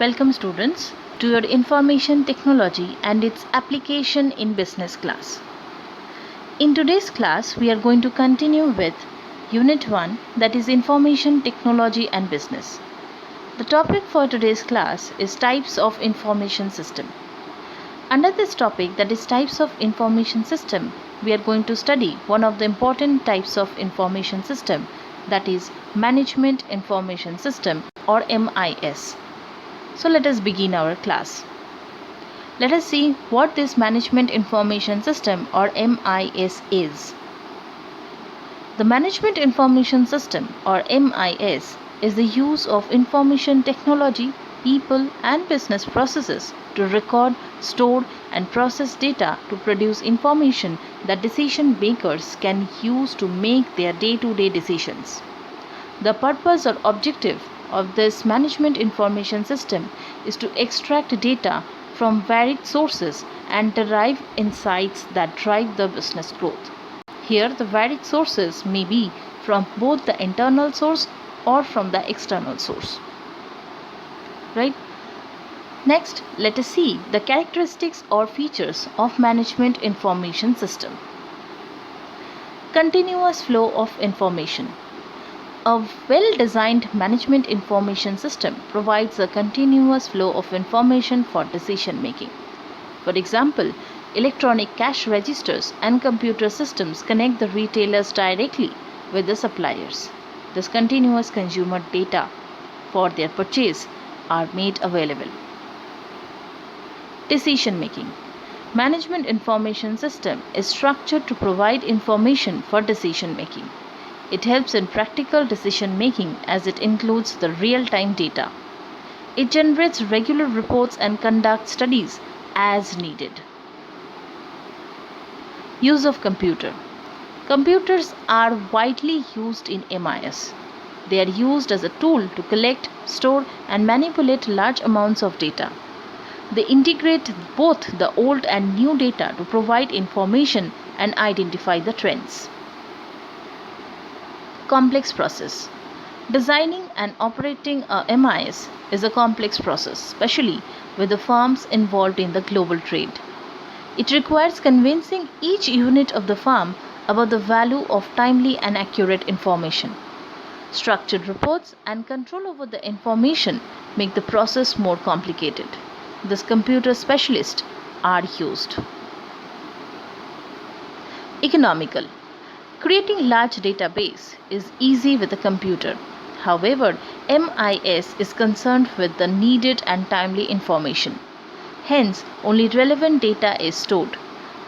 Welcome students to your information technology and its application in business class. In today's class we are going to continue with Unit 1, that is Information Technology and Business. The topic for today's class is Types of Information System. Under this topic, that is Types of Information System, we are going to study one of the important types of information system, that is Management Information System or MIS. So let us begin our class. Let us see what this Management Information System or MIS is. The Management Information System or MIS is the use of information technology, people and business processes to record, store and process data to produce information that decision makers can use to make their day-to-day decisions. The purpose or objective of this management information system is to extract data from varied sources and derive insights that drive the business growth. Here the varied sources may be from both the internal source or from the external source. Right? Next, let us see the characteristics or features of management information system. Continuous flow of information. A well-designed management information system provides a continuous flow of information for decision making. For example, electronic cash registers and computer systems connect the retailers directly with the suppliers. This continuous consumer data for their purchase are made available. Decision making. Management information system is structured to provide information for decision making. It helps in practical decision making as it includes the real-time data. It generates regular reports and conducts studies as needed. Use of computer. Computers are widely used in MIS. They are used as a tool to collect, store and manipulate large amounts of data. They integrate both the old and new data to provide information and identify the trends. Complex process. Designing and operating a MIS is a complex process, especially with the firms involved in the global trade. It requires convincing each unit of the firm about the value of timely and accurate information. Structured reports and control over the information make the process more complicated. Thus, computer specialists are used. Economical. Creating large database is easy with a computer. However, MIS is concerned with the needed and timely information. Hence, only relevant data is stored.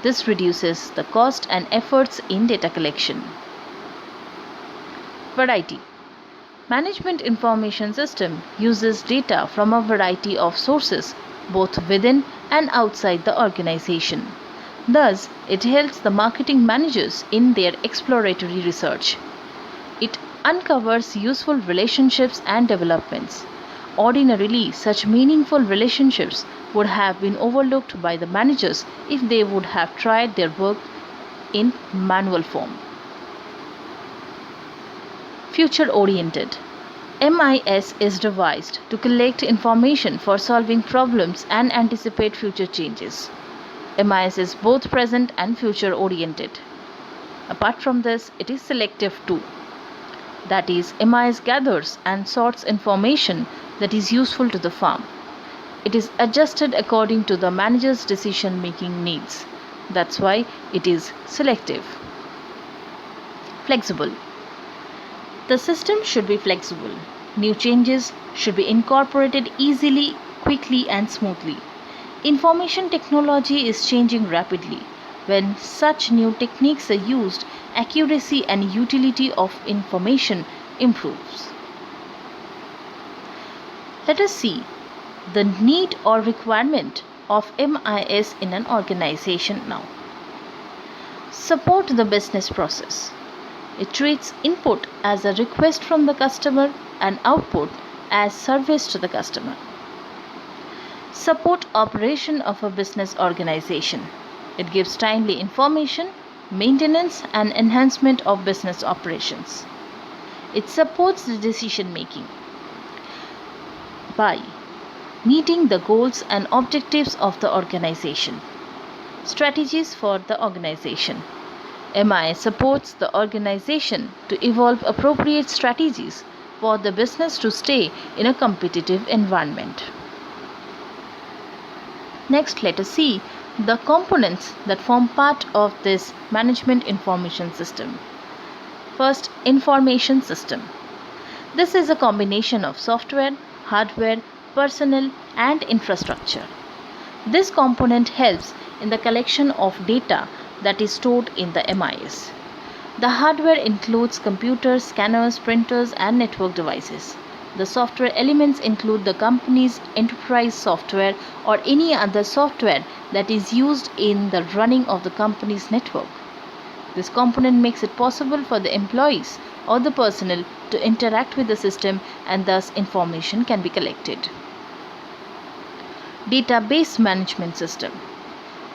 This reduces the cost and efforts in data collection. Variety. Management information system uses data from a variety of sources, both within and outside the organization. Thus, it helps the marketing managers in their exploratory research. It uncovers useful relationships and developments. Ordinarily, such meaningful relationships would have been overlooked by the managers if they would have tried their work in manual form. Future-oriented. MIS is devised to collect information for solving problems and anticipate future changes. MIS is both present and future oriented. Apart from this, it is selective too. That is, MIS gathers and sorts information that is useful to the firm. It is adjusted according to the manager's decision making needs. That's why it is selective. Flexible. The system should be flexible. New changes should be incorporated easily, quickly and smoothly. Information technology is changing rapidly. When such new techniques are used, accuracy and utility of information improves. Let us see the need or requirement of MIS in an organization now. Support the business process. It treats input as a request from the customer and output as service to the customer. Support operation of a business organization. It gives timely information, maintenance and enhancement of business operations. It supports the decision making by meeting the goals and objectives of the organization. Strategies for the organization. MI supports the organization to evolve appropriate strategies for the business to stay in a competitive environment. Next, let us see the components that form part of this management information system. First, information system. This is a combination of software, hardware, personnel, and infrastructure. This component helps in the collection of data that is stored in the MIS. The hardware includes computers, scanners, printers, and network devices. The software elements include the company's enterprise software or any other software that is used in the running of the company's network. This component makes it possible for the employees or the personnel to interact with the system, and thus information can be collected. Database management system.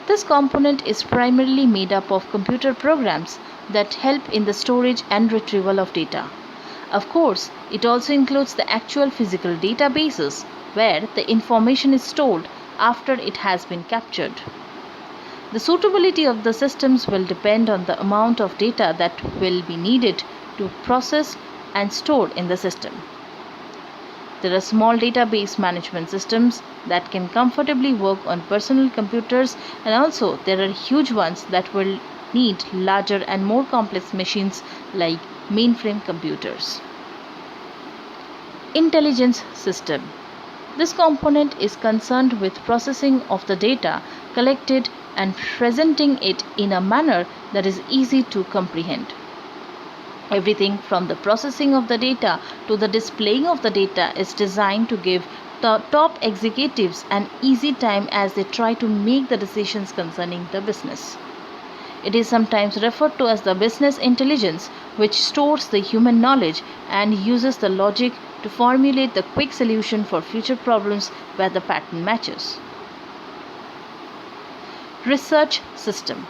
This component is primarily made up of computer programs that help in the storage and retrieval of data. Of course, it also includes the actual physical databases where the information is stored after it has been captured. The suitability of the systems will depend on the amount of data that will be needed to process and store in the system. There are small database management systems that can comfortably work on personal computers, and also there are huge ones that will need larger and more complex machines like mainframe computers. Intelligence system. This component is concerned with processing of the data collected and presenting it in a manner that is easy to comprehend. Everything from the processing of the data to the displaying of the data is designed to give top executives an easy time as they try to make the decisions concerning the business. It is sometimes referred to as the business intelligence, which stores the human knowledge and uses the logic to formulate the quick solution for future problems where the pattern matches. Research system.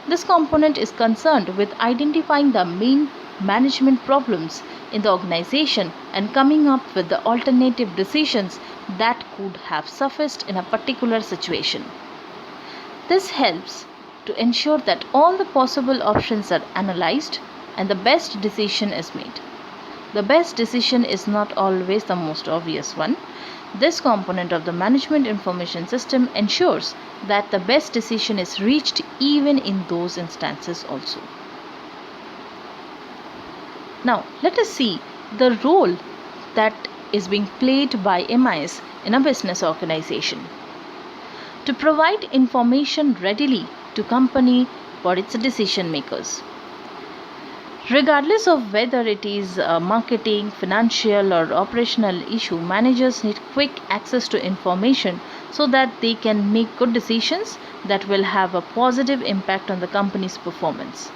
This component is concerned with identifying the main management problems in the organization and coming up with the alternative decisions that could have surfaced in a particular situation. This helps to ensure that all the possible options are analyzed and the best decision is made. The best decision is not always the most obvious one. This component of the management information system ensures that the best decision is reached even in those instances also. Now, let us see the role that is being played by MIS in a business organization. To provide information readily to company for its decision makers. Regardless of whether it is a marketing, financial or operational issue, managers need quick access to information so that they can make good decisions that will have a positive impact on the company's performance.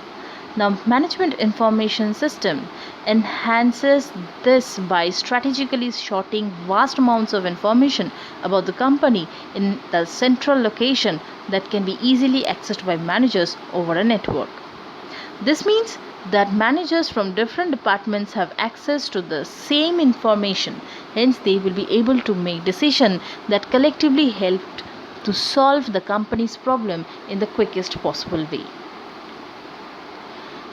Now, management information system enhances this by strategically sorting vast amounts of information about the company in the central location that can be easily accessed by managers over a network. This means that managers from different departments have access to the same information, hence they will be able to make decisions that collectively help to solve the company's problem in the quickest possible way.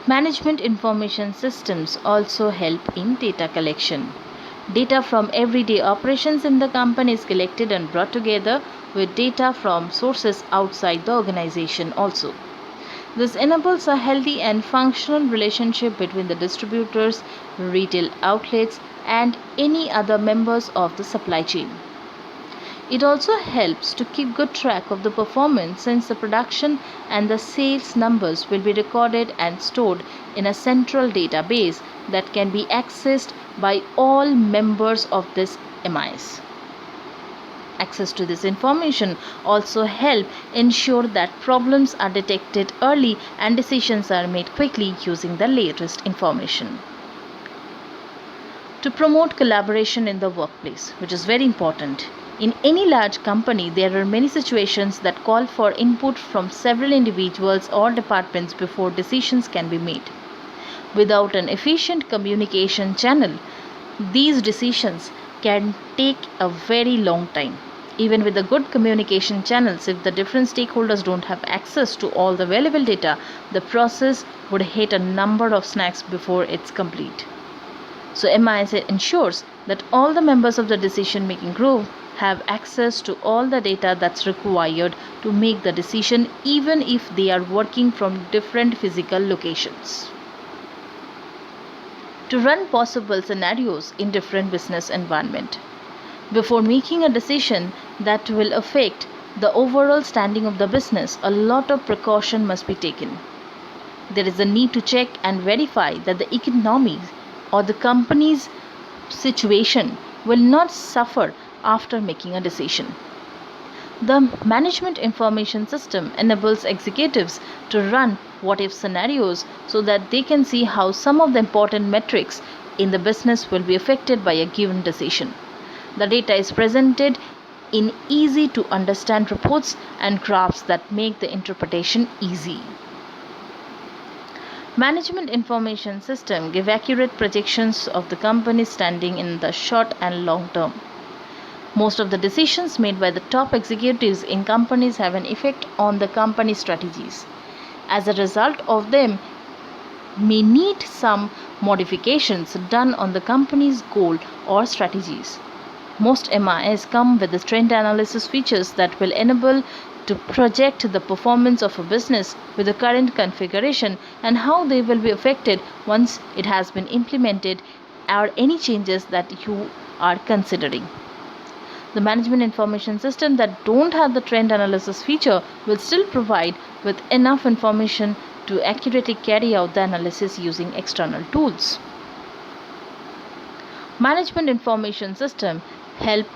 Management information systems also help in data collection. Data from everyday operations in the company is collected and brought together with data from sources outside the organization also. This enables a healthy and functional relationship between the distributors, retail outlets, and any other members of the supply chain. It also helps to keep good track of the performance, since the production and the sales numbers will be recorded and stored in a central database that can be accessed by all members of this MIS. Access to this information also help ensure that problems are detected early and decisions are made quickly using the latest information. To promote collaboration in the workplace, which is very important. In any large company, there are many situations that call for input from several individuals or departments before decisions can be made. Without an efficient communication channel, these decisions can take a very long time. Even with the good communication channels, if the different stakeholders don't have access to all the available data, the process would hit a number of snags before it's complete. So MIS ensures that all the members of the decision making group have access to all the data that's required to make the decision, even if they are working from different physical locations. To run possible scenarios in different business environment. Before making a decision that will affect the overall standing of the business, a lot of precaution must be taken. There is a need to check and verify that the economy or the company's situation will not suffer after making a decision. The management information system enables executives to run what if scenarios so that they can see how some of the important metrics in the business will be affected by a given decision. The data is presented in easy to understand reports and graphs that make the interpretation easy. Management information system give accurate projections of the company's standing in the short and long term. Most of the decisions made by the top executives in companies have an effect on the company strategies. As a result of them, may need some modifications done on the company's goal or strategies. Most MIS come with the trend analysis features that will enable to project the performance of a business with the current configuration and how they will be affected once it has been implemented, or any changes that you are considering. The management information system that don't have the trend analysis feature will still provide with enough information to accurately carry out the analysis using external tools. Management information system help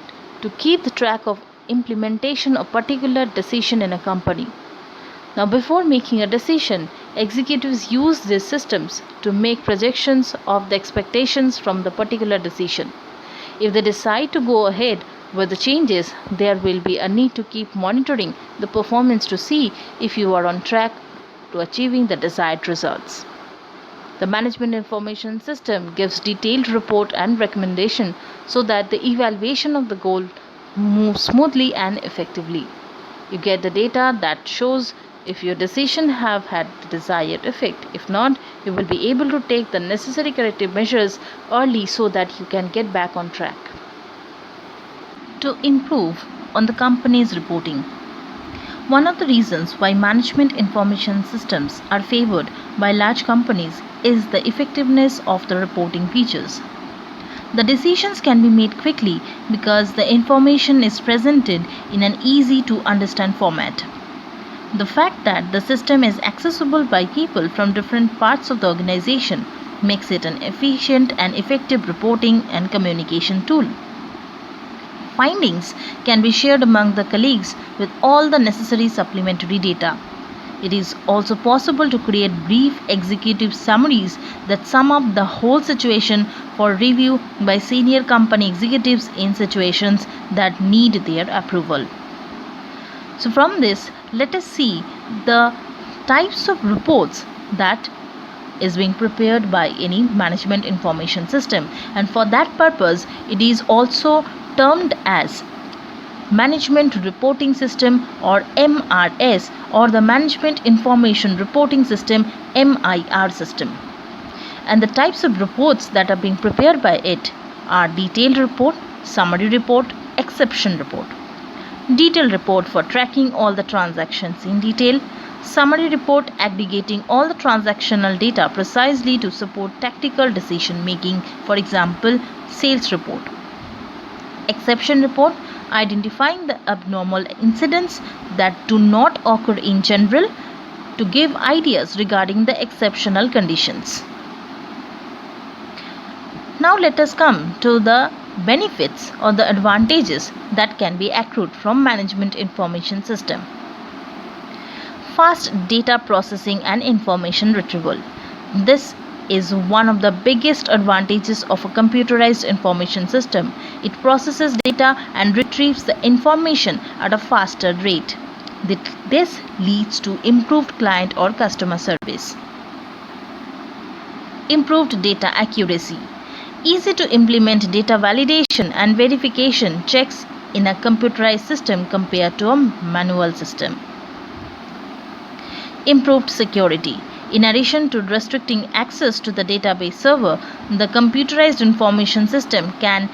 to keep the track of implementation of particular decision in a company. Now, before making a decision, executives use these systems to make projections of the expectations from the particular decision. If they decide to go ahead with the changes, there will be a need to keep monitoring the performance to see if you are on track to achieving the desired results. The management information system gives detailed report and recommendation so that the evaluation of the goal moves smoothly and effectively. You get the data that shows if your decision have had the desired effect. If not, you will be able to take the necessary corrective measures early so that you can get back on track. To improve on the company's reporting. One of the reasons why management information systems are favored by large companies is the effectiveness of the reporting features. The decisions can be made quickly because the information is presented in an easy to understand format. The fact that the system is accessible by people from different parts of the organization makes it an efficient and effective reporting and communication tool. Findings can be shared among the colleagues with all the necessary supplementary data. It is also possible to create brief executive summaries that sum up the whole situation for review by senior company executives in situations that need their approval. So from this, let us see the types of reports that is being prepared by any management information system, and for that purpose it is also termed as Management Reporting System or MRS, or the Management Information Reporting System MIR system. And the types of reports that are being prepared by it are detailed report, summary report, exception report. Detailed report for tracking all the transactions in detail. Summary report aggregating all the transactional data precisely to support tactical decision making, for example, sales report. Exception report identifying the abnormal incidents that do not occur in general to give ideas regarding the exceptional conditions. Now let us come to the benefits or the advantages that can be accrued from management information system. Fast data processing and information retrieval. This is one of the biggest advantages of a computerized information system. It processes data and retrieves the information at a faster rate. This leads to improved client or customer service. Improved data accuracy. Easy to implement data validation and verification checks in a computerized system compared to a manual system. Improved security. In addition to restricting access to the database server, the computerized information system can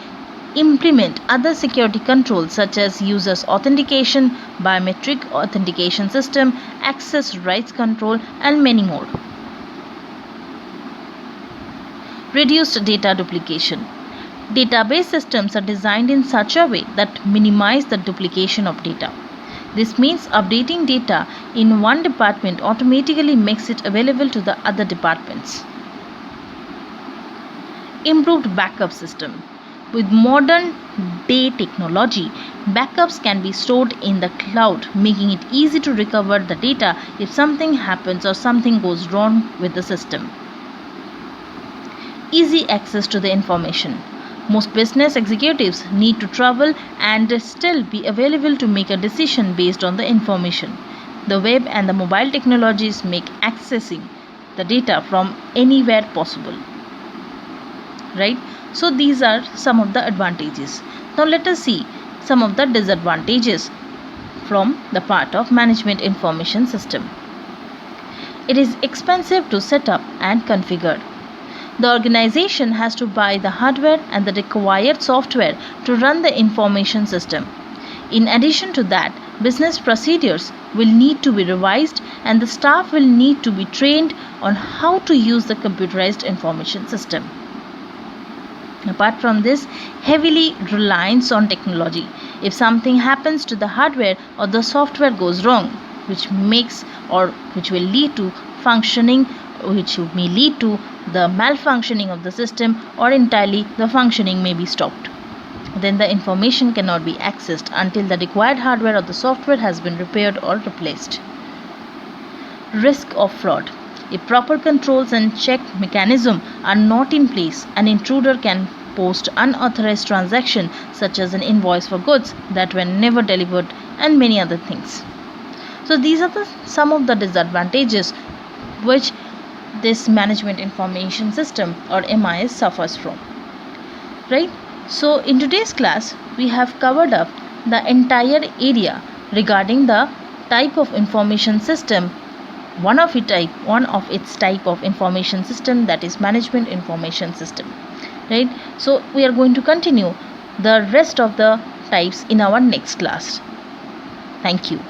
implement other security controls such as users authentication, biometric authentication system, access rights control, and many more. Reduced data duplication. Database systems are designed in such a way that minimize the duplication of data. This means updating data in one department automatically makes it available to the other departments. Improved backup system. With modern day technology, backups can be stored in the cloud, making it easy to recover the data if something happens or something goes wrong with the system. Easy access to the information. Most business executives need to travel and still be available to make a decision based on the information. The web and the mobile technologies make accessing the data from anywhere possible. Right? So these are some of the advantages. Now let us see some of the disadvantages from the part of management information system. It is expensive to set up and configure. The organization has to buy the hardware and the required software to run the information system. In addition to that, business procedures will need to be revised and the staff will need to be trained on how to use the computerized information system. Apart from this, heavily reliance on technology. If something happens to the hardware or the software goes wrong, which will lead to the malfunctioning of the system, or entirely the functioning may be stopped. Then the information cannot be accessed until the required hardware or the software has been repaired or replaced. Risk of fraud. If proper controls and check mechanism are not in place, an intruder can post unauthorized transaction such as an invoice for goods that were never delivered and many other things. So these are some of the disadvantages which this management information system or MIS suffers from. Right? So in today's class we have covered up the entire area regarding the type of information system, one of its type of information system, that is management information system. Right? So we are going to continue the rest of the types in our next class. Thank you.